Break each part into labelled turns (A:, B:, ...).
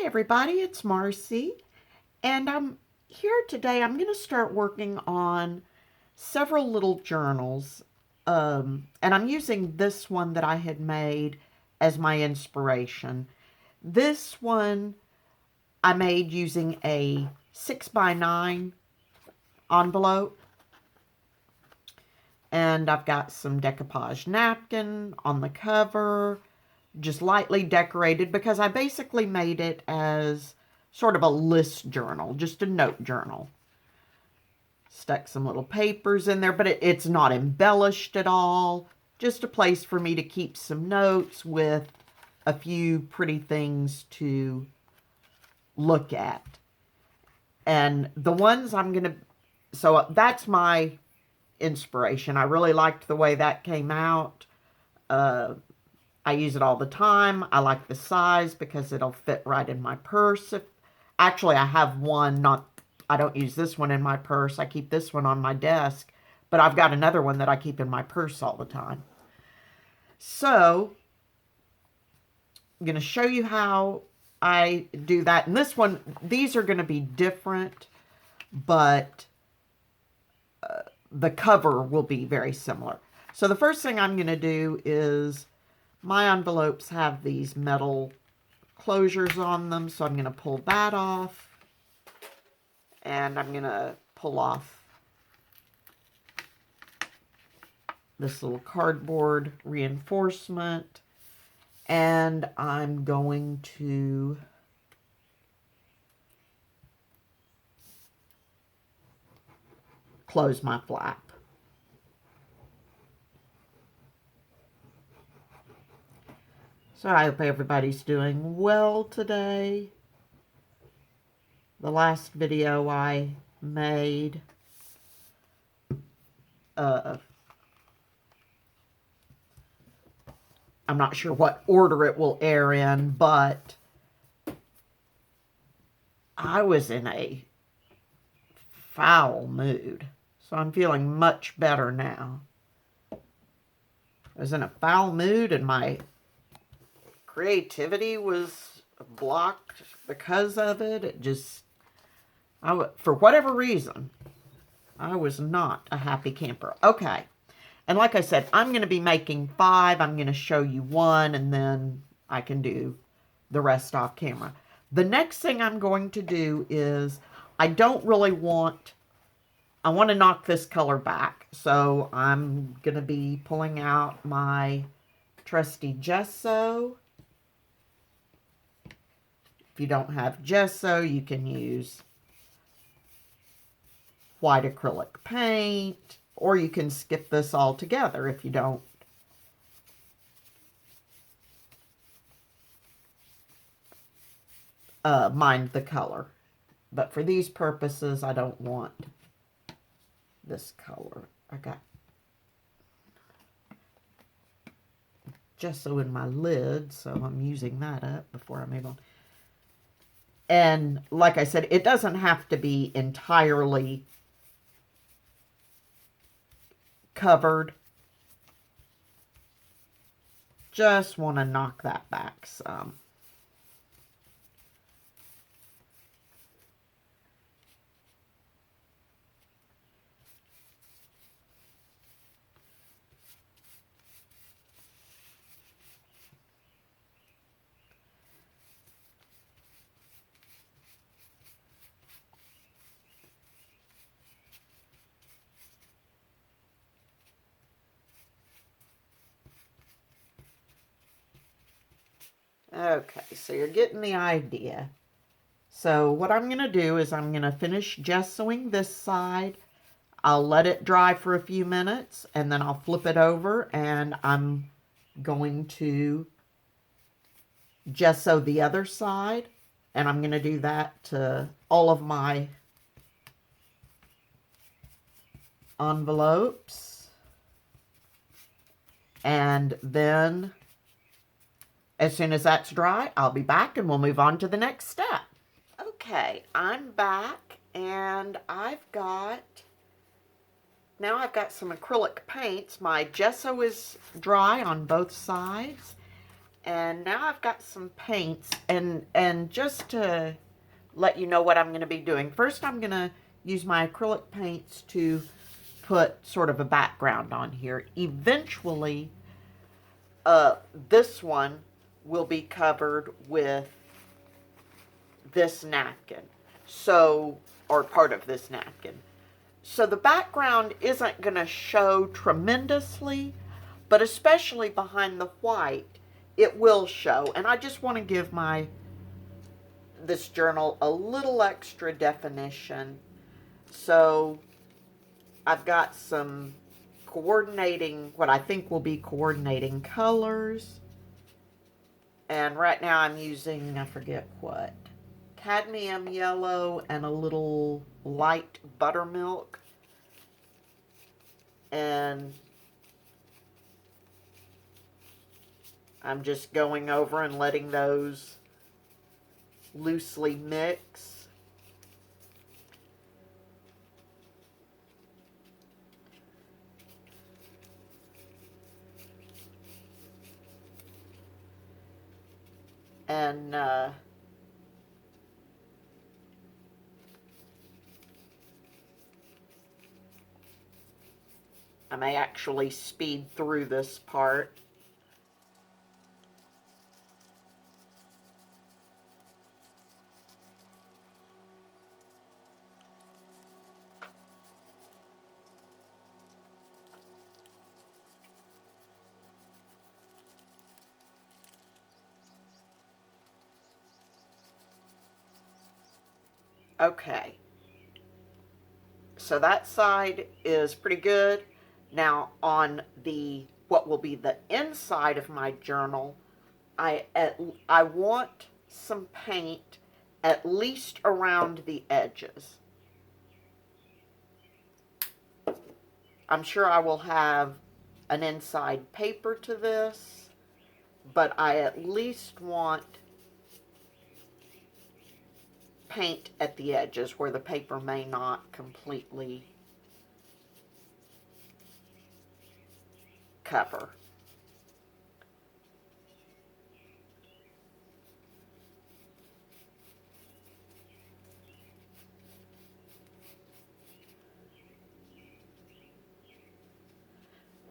A: Hi everybody, it's Marcy, and I'm here today. I'm going to start working on several little journals, and I'm using this one that I had made as my inspiration. This one I made using a 6x9 envelope, and I've got some decoupage napkin on the cover, just lightly decorated because I basically made it as sort of a list journal, just a note journal. Stuck some little papers in there, but it's not embellished at all. Just a place for me to keep some notes with a few pretty things to look at. And the ones so that's my inspiration. I really liked the way that came out. I use it all the time. I like the size because it'll fit right in my purse. Actually, I have one, I don't use this one in my purse. I keep this one on my desk, but I've got another one that I keep in my purse all the time. So, I'm going to show you how I do that. And these are going to be different, but the cover will be very similar. So the first thing I'm going to do is, my envelopes have these metal closures on them, so I'm going to pull that off, and I'm going to pull off this little cardboard reinforcement, and I'm going to close my flap. So I hope everybody's doing well today. The last video I made, I'm not sure what order it will air in, but I was in a foul mood. So I'm feeling much better now. I was in a foul mood and my creativity was blocked because of it. For whatever reason, I was not a happy camper. Okay. And like I said, I'm going to be making 5. I'm going to show you 1, and then I can do the rest off camera. The next thing I'm going to do is, I want to knock this color back. So I'm going to be pulling out my trusty gesso. If you don't have gesso, you can use white acrylic paint, or you can skip this altogether if you don't mind the color. But for these purposes, I don't want this color. I got gesso in my lid, so I'm using that up before I move on. And like I said, it doesn't have to be entirely covered. Just want to knock that back some. Okay, so you're getting the idea. So what I'm going to do is I'm going to finish gessoing this side. I'll let it dry for a few minutes, and then I'll flip it over, and I'm going to gesso the other side. And I'm going to do that to all of my envelopes. And then, as soon as that's dry, I'll be back and we'll move on to the next step. Okay, I'm back, and now I've got some acrylic paints. My gesso is dry on both sides, And now I've got some paints, and just to let you know what I'm going to be doing. First, I'm going to use my acrylic paints to put sort of a background on here. Eventually, this one will be covered with this napkin. So, or part of this napkin. So the background isn't going to show tremendously, but especially behind the white, it will show. And I just want to give this journal a little extra definition. So I've got some coordinating, what I think will be coordinating colors. And right now I'm using, I forget what, cadmium yellow and a little light buttermilk. And I'm just going over and letting those loosely mix. And I may actually speed through this part. Okay. So that side is pretty good. Now on what will be the inside of my journal, I want some paint at least around the edges. I'm sure I will have an inside paper to this, but I at least want paint at the edges where the paper may not completely cover.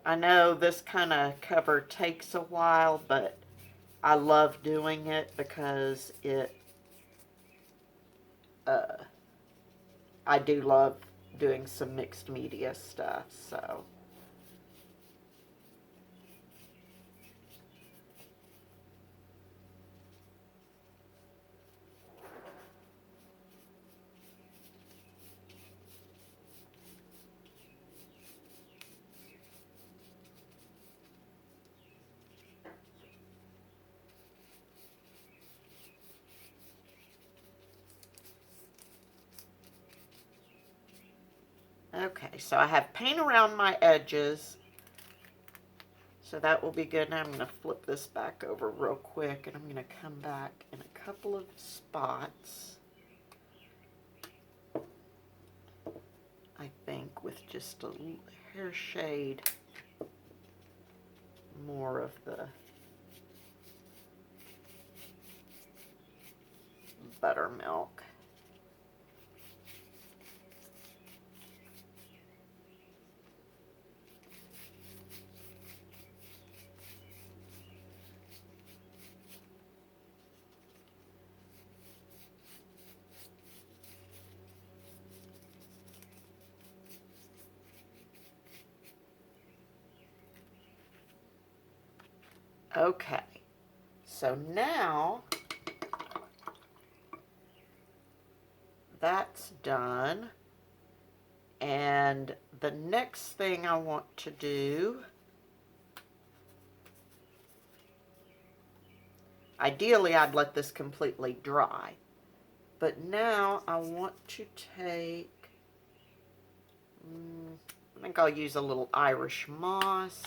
A: I know this kind of cover takes a while, but I love doing it because I do love doing some mixed media stuff, so. Okay, so I have paint around my edges, so that will be good. Now I'm going to flip this back over real quick, and I'm going to come back in a couple of spots, I think, with just a hair shade more of the buttermilk. Okay, so now that's done, and the next thing I want to do, ideally I'd let this completely dry, but now I want to take, I think I'll use a little Irish moss.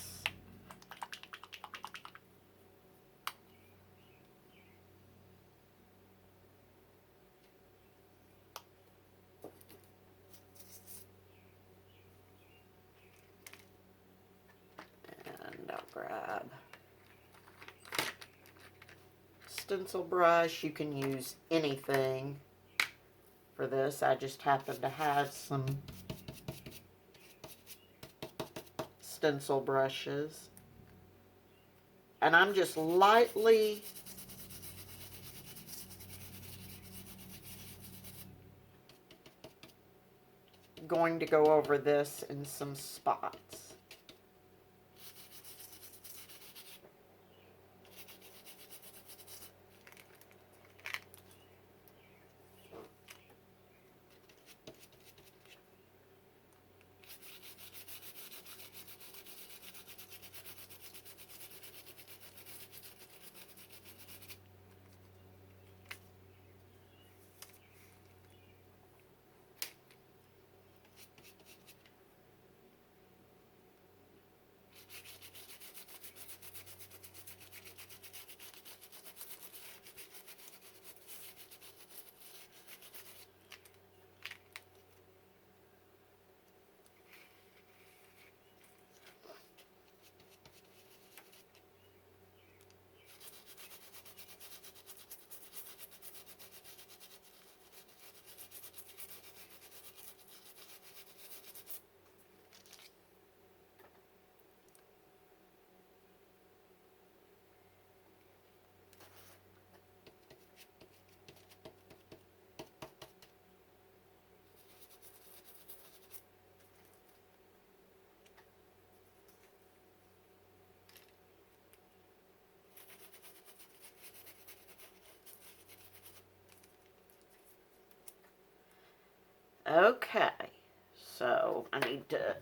A: And I'll grab stencil brush. You can use anything for this. I just happen to have some stencil brushes. And I'm just lightly going to go over this in some spots. Okay, so I need to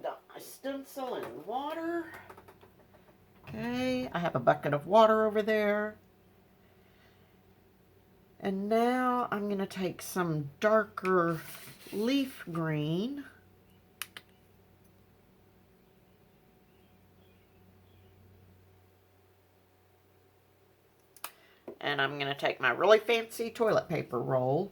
A: dump my stencil in water. Okay, I have a bucket of water over there. And now I'm going to take some darker leaf green. And I'm going to take my really fancy toilet paper roll.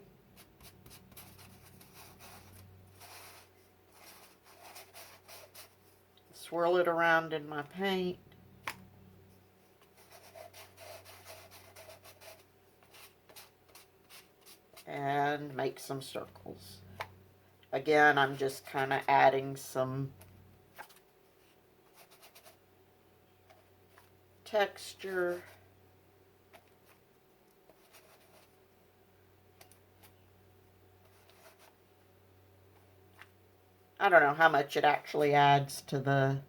A: Swirl it around in my paint. And make some circles. Again, I'm just kind of adding some texture. I don't know how much it actually adds to the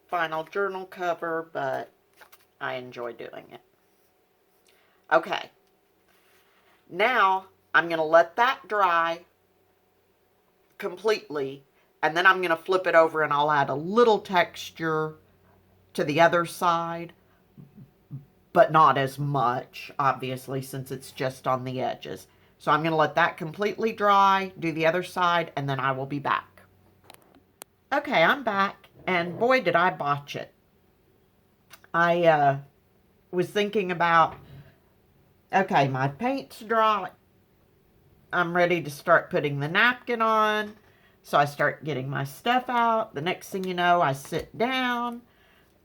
A: final journal cover, but I enjoy doing it. Okay. Now, I'm going to let that dry completely, and then I'm going to flip it over and I'll add a little texture to the other side, but not as much, obviously, since it's just on the edges. So I'm going to let that completely dry, do the other side, and then I will be back. Okay, I'm back, and boy, did I botch it. I was thinking about, okay, my paint's dry. I'm ready to start putting the napkin on. So I start getting my stuff out. The next thing you know, I sit down.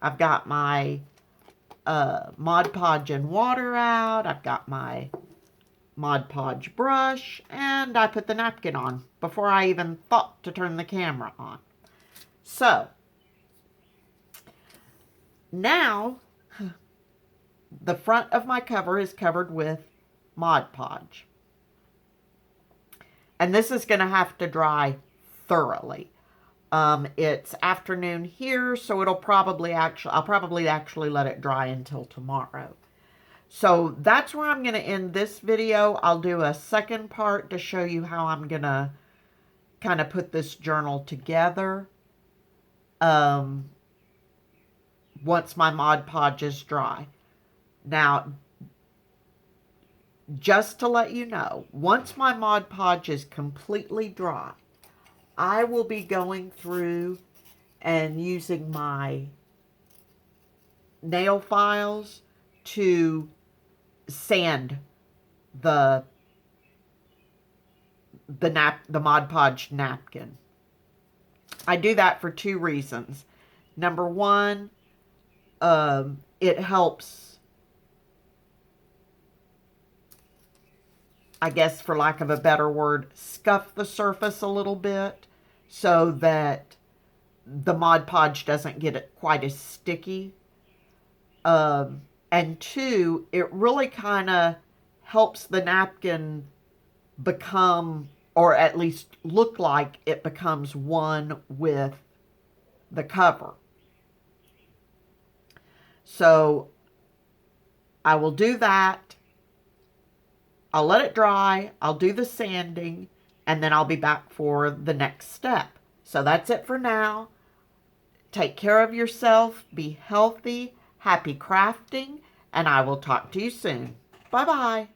A: I've got my Mod Podge and water out. I've got my Mod Podge brush, and I put the napkin on before I even thought to turn the camera on. So now the front of my cover is covered with Mod Podge, and this is going to have to dry thoroughly. It's afternoon here, so I'll probably actually let it dry until tomorrow. So that's where I'm going to end this video. I'll do a second part to show you how I'm going to kind of put this journal together once my Mod Podge is dry. Now, just to let you know, once my Mod Podge is completely dry, I will be going through and using my nail files to sand the Mod Podge napkin. I do that for two reasons. Number one, it helps, I guess for lack of a better word, scuff the surface a little bit so that the Mod Podge doesn't get it quite as sticky. And two, it really kind of helps the napkin become, or at least look like it becomes one with the cover. So I will do that. I'll let it dry. I'll do the sanding, and then I'll be back for the next step. So that's it for now. Take care of yourself. Be healthy. Happy crafting. And I will talk to you soon. Bye-bye.